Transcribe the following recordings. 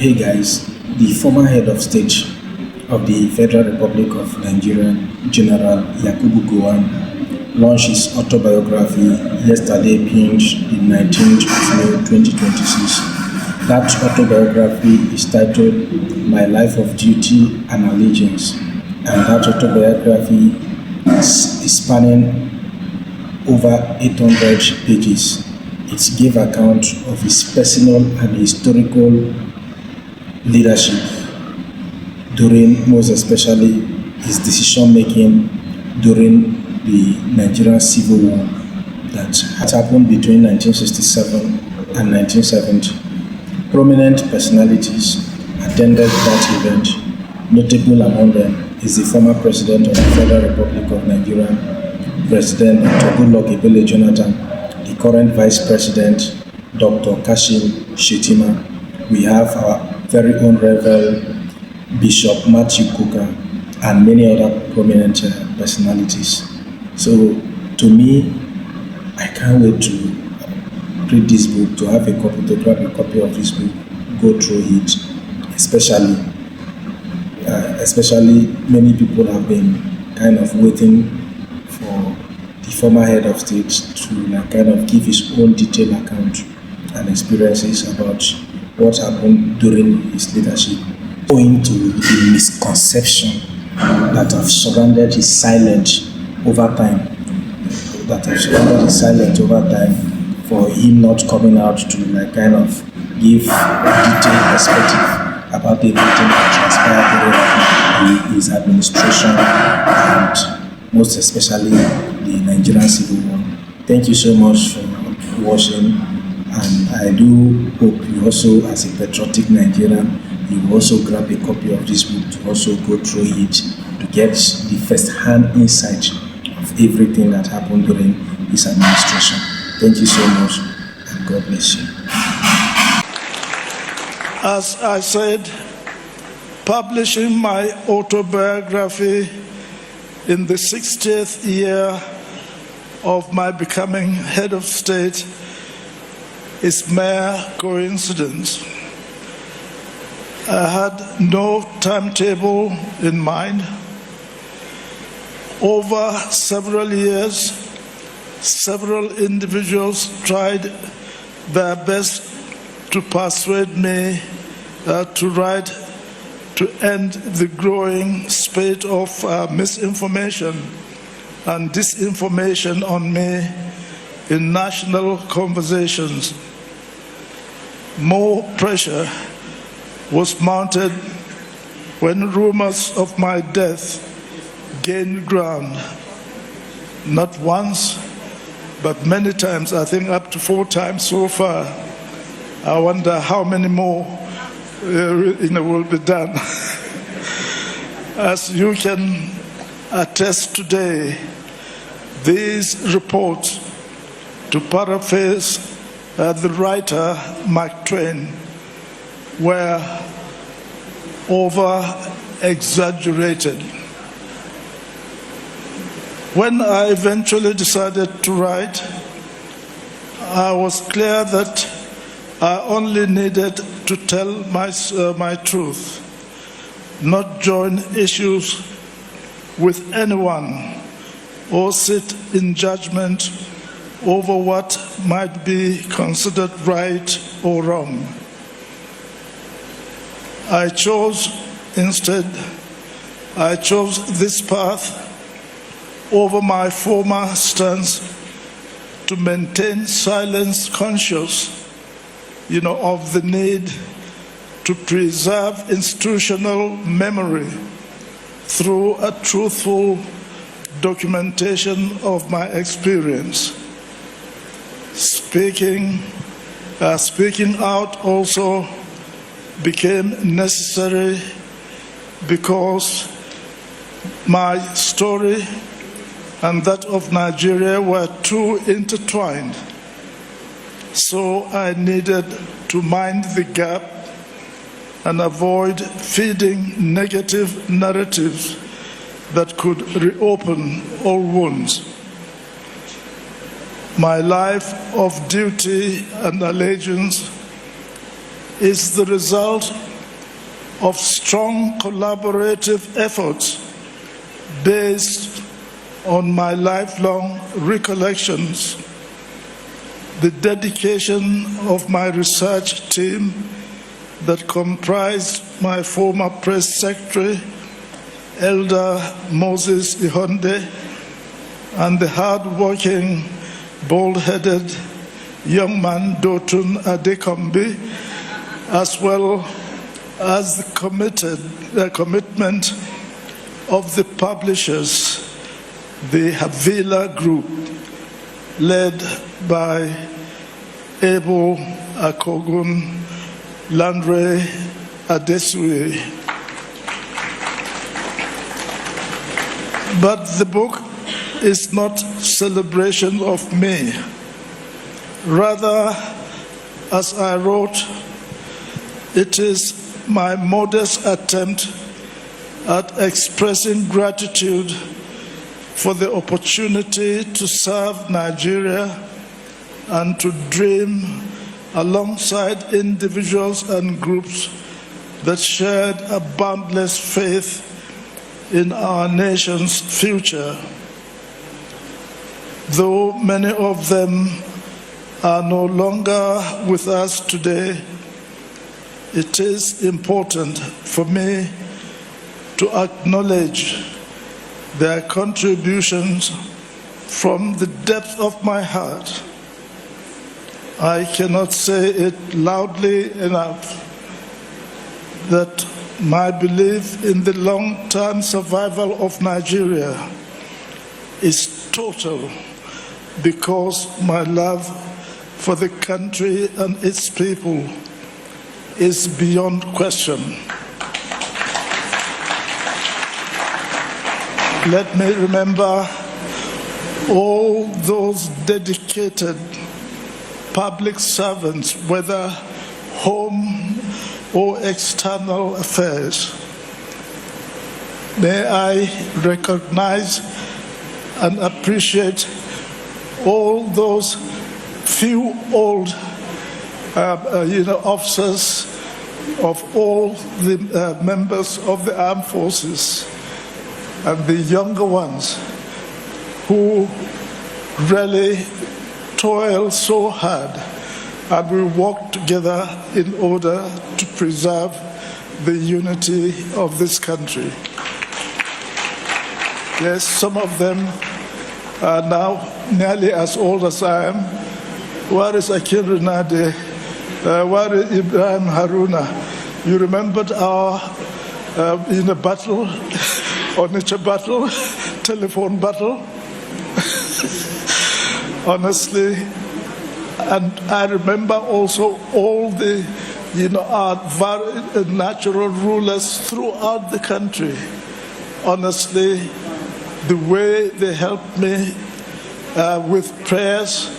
Hey guys, the former head of state of the Federal Republic of Nigeria, General Yakubu Gowon, launched his autobiography yesterday, being the 19th of May 2026. That autobiography is titled My Life of Duty and Allegiance, and that autobiography is spanning over 800 pages. It gave account of his personal and historical leadership during, most especially, his decision making during the Nigerian Civil War that had happened between 1967 and 1970. Prominent personalities attended that event. Notable among them is the former president of the Federal Republic of Nigeria, President Dr. Goodluck Jonathan, the current Vice President, Dr. Kashim Shettima. We have our very own Reverend Bishop Matthew Kuka and many other prominent personalities. So, to me, I can't wait to read this book, to have a copy, to grab a copy of this book, go through it, especially many people have been kind of waiting for the former head of state to kind of give his own detailed account and experiences about what happened during his leadership, owing to the misconception that have surrounded his silence over time, for him not coming out to kind of give detailed perspective about everything that transpired during his administration and most especially the Nigerian Civil War. Thank you so much for watching, and I do hope you also, as a patriotic Nigerian, you will also grab a copy of this book to also go through it to get the first-hand insight of everything that happened during his administration. Thank you so much, and God bless you. As I said, publishing my autobiography in the 60th year of my becoming head of state is mere coincidence. I had no timetable in mind. Over several years, several individuals tried their best to persuade me to write to end the growing spate of misinformation and disinformation on me in national conversations. More pressure was mounted when rumors of my death gained ground. Not once, but many times, I think up to 4 times so far. I wonder how many more will be done. As you can attest today, these reports, to paraphrase the writer Mark Twain, were over-exaggerated. When I eventually decided to write, I was clear that I only needed to tell my truth, not join issues with anyone or sit in judgment over what might be considered right or wrong. I chose this path over my former stance to maintain silence, conscious, of the need to preserve institutional memory through a truthful documentation of my experience. Speaking out also became necessary because my story and that of Nigeria were too intertwined. So I needed to mind the gap and avoid feeding negative narratives that could reopen old wounds. My life of duty and allegiance is the result of strong collaborative efforts based on my lifelong recollections, the dedication of my research team that comprised my former press secretary, Elder Moses Ihonde, and the hard-working, bold-headed young man Dotun Adekombi, as well as the commitment of the publishers, the Havila Group, led by Abel Akogun Landre Adesue. But the book is not celebration of me. Rather, as I wrote, it is my modest attempt at expressing gratitude for the opportunity to serve Nigeria and to dream alongside individuals and groups that shared a boundless faith in our nation's future. Though many of them are no longer with us today, it is important for me to acknowledge their contributions from the depth of my heart. I cannot say it loudly enough that my belief in the long-term survival of Nigeria is total, because my love for the country and its people is beyond question. Let me remember all those dedicated public servants, whether home or external affairs. May I recognize and appreciate all those few old officers of all the members of the armed forces and the younger ones who really toil so hard, and we work together in order to preserve the unity of this country. Yes, some of them are now nearly as old as I am. Where is Akil Renade? Where is Ibrahim Haruna? You remembered our in a battle, Onitsha battle, telephone battle? Honestly, and I remember also all the, our natural rulers throughout the country. Honestly, the way they helped me with prayers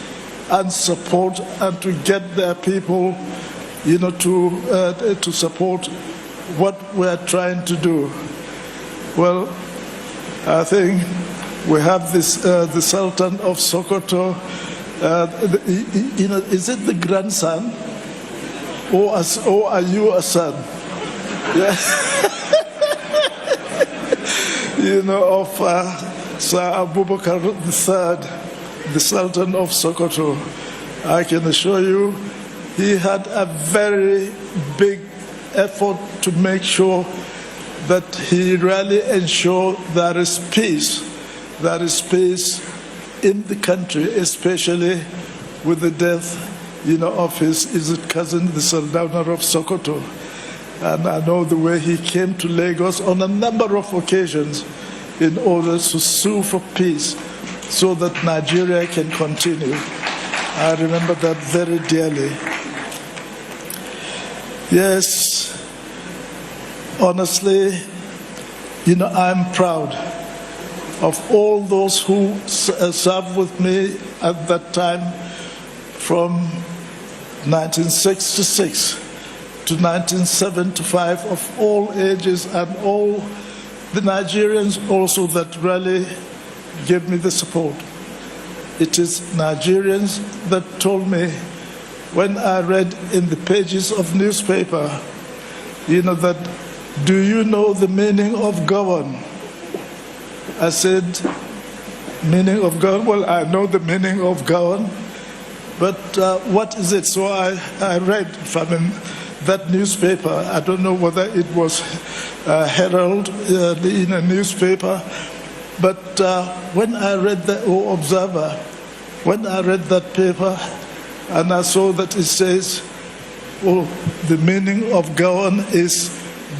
and support, and to get their people, to support what we're trying to do. Well, I think we have this the Sultan of Sokoto. Is it the grandson, or are you a son? Yeah. Of Sir Abubakar III, the Sultan of Sokoto. I can assure you, he had a very big effort to make sure that he really ensured there is peace. There is peace in the country, especially with the death, of his cousin, the Sultan of Sokoto. And I know the way he came to Lagos on a number of occasions in order to sue for peace so that Nigeria can continue. I remember that very dearly. Yes, honestly, I'm proud of all those who served with me at that time from 1966 to 1975, of all ages, and all the Nigerians also that really gave me the support. It is Nigerians that told me, when I read in the pages of newspaper, that "Do you know the meaning of Gowon?" I said, "Meaning of Gowon? Well, I know the meaning of Gowon, but what is it?" So I read from that newspaper. I don't know whether it was Herald in a newspaper, but when I read or Observer, when I read that paper and I saw that it says, "Oh, the meaning of Gowon is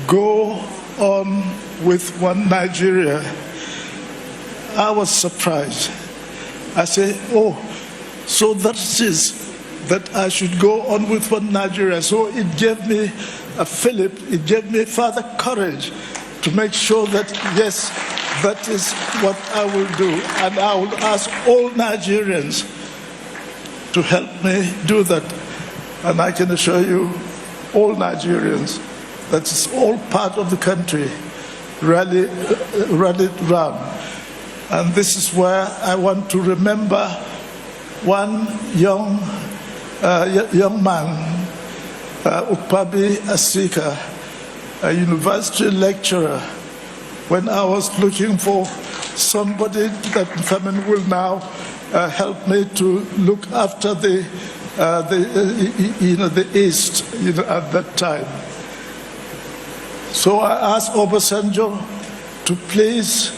go on with one Nigeria," I was surprised. I said, "Oh, so that is that I should go on with one Nigeria." So it gave me it gave me further courage to make sure that, yes, that is what I will do. And I will ask all Nigerians to help me do that. And I can assure you, all Nigerians, that is all part of the country, rallied round. And this is where I want to remember one young man, Ukpabi Asika, a university lecturer. When I was looking for somebody that will now help me to look after the East, at that time. So I asked Obasanjo to please,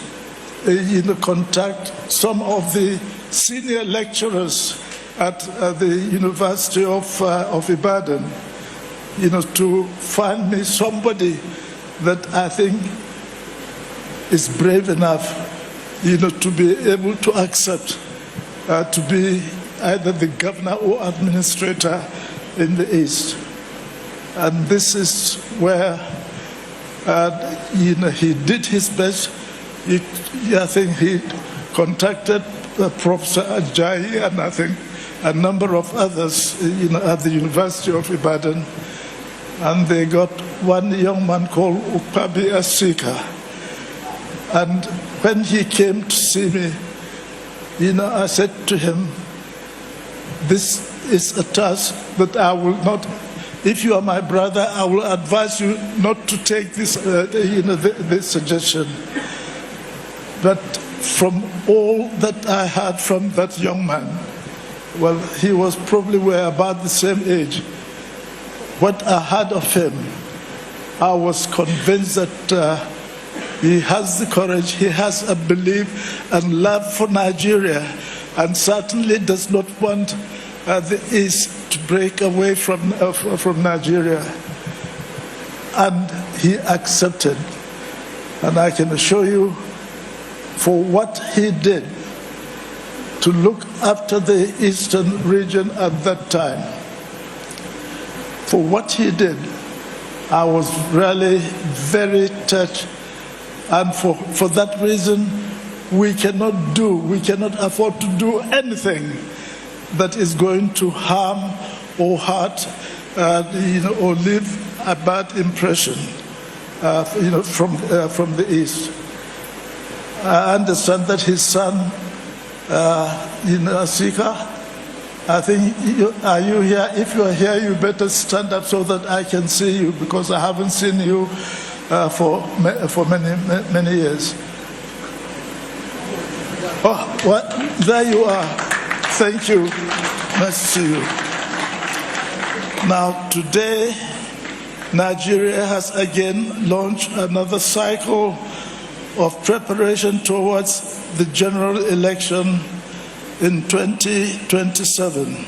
contact some of the senior lecturers at the University of Ibadan, to find me somebody that I think is brave enough, to be able to accept to be either the governor or administrator in the East. And this is where, he did his best. I think he contacted Professor Ajayi and I think a number of others, at the University of Ibadan, and they got one young man called Ukpabi Asika. And when he came to see me, I said to him, "This is a task that I will not, if you are my brother, I will advise you not to take this, this suggestion." But from all that I heard from that young man, well, he was probably about the same age. What I heard of him, I was convinced that he has the courage, he has a belief and love for Nigeria, and certainly does not want the East to break away from Nigeria. And he accepted. And I can assure you, for what he did to look after the Eastern region at that time, for what he did, I was really very touched. And for that reason, we cannot afford to do anything that is going to harm or hurt, or leave a bad impression, from the East. I understand that his son, Asika, I think, are you here? If you are here, you better stand up so that I can see you, because I haven't seen you for many years. Oh, what? There you are. Thank you. Nice to see you. Now, today, Nigeria has again launched another cycle of preparation towards the general election in 2027.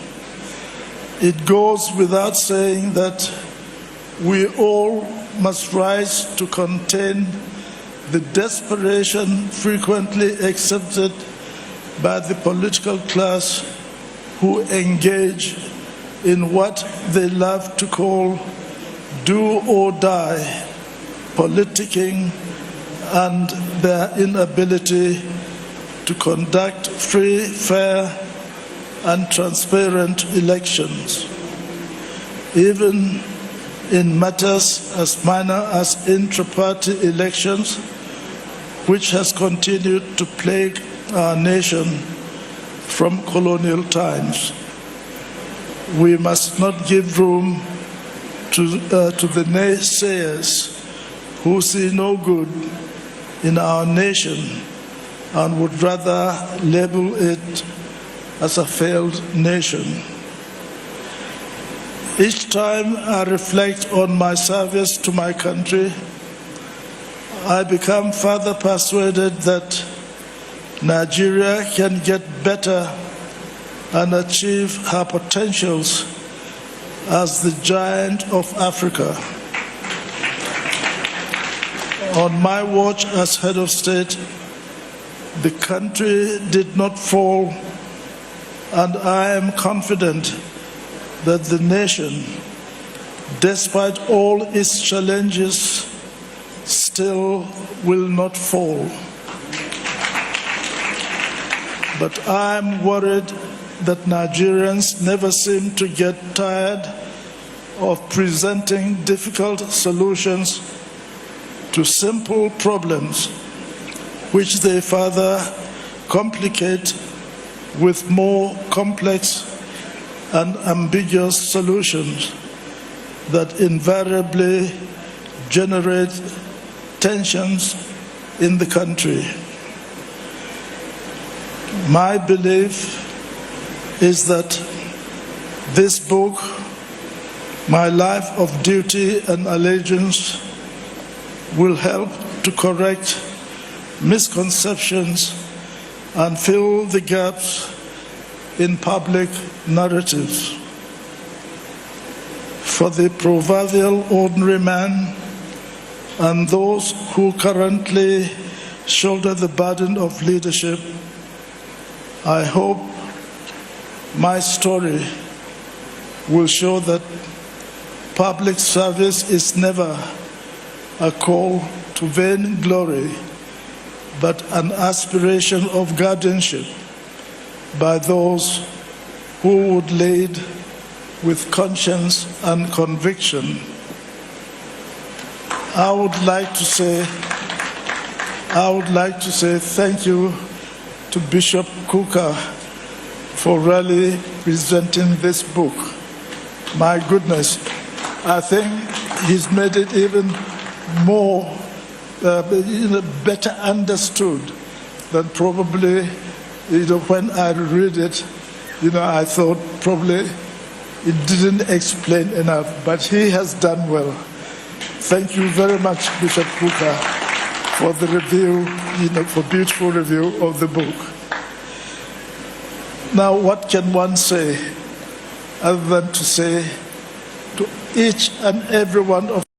It goes without saying that we all must rise to contain the desperation frequently accepted by the political class who engage in what they love to call do or die politicking, and their inability to conduct free, fair, and transparent elections. Even in matters as minor as intra-party elections, which has continued to plague our nation from colonial times. We must not give room to the naysayers who see no good in our nation and would rather label it as a failed nation. Each time I reflect on my service to my country, I become further persuaded that Nigeria can get better and achieve her potentials as the giant of Africa. On my watch as head of state, the country did not fall, and I am confident that the nation, despite all its challenges, still will not fall. But I'm worried that Nigerians never seem to get tired of presenting difficult solutions to simple problems, which they further complicate with more complex and ambiguous solutions that invariably generate tensions in the country. My belief is that this book, My Life of Duty and Allegiance, will help to correct misconceptions and fill the gaps in public narratives. For the proverbial ordinary man and those who currently shoulder the burden of leadership, I hope my story will show that public service is never a call to vain glory, but an aspiration of guardianship by those who would lead with conscience and conviction. I would like to say thank you to Bishop Kuka for really presenting this book. My goodness, I think he's made it even more, better understood than probably, when I read it, I thought probably it didn't explain enough, but he has done well. Thank you very much, Bishop Kuka, for the review, for beautiful review of the book. Now, what can one say other than to say to each and every one of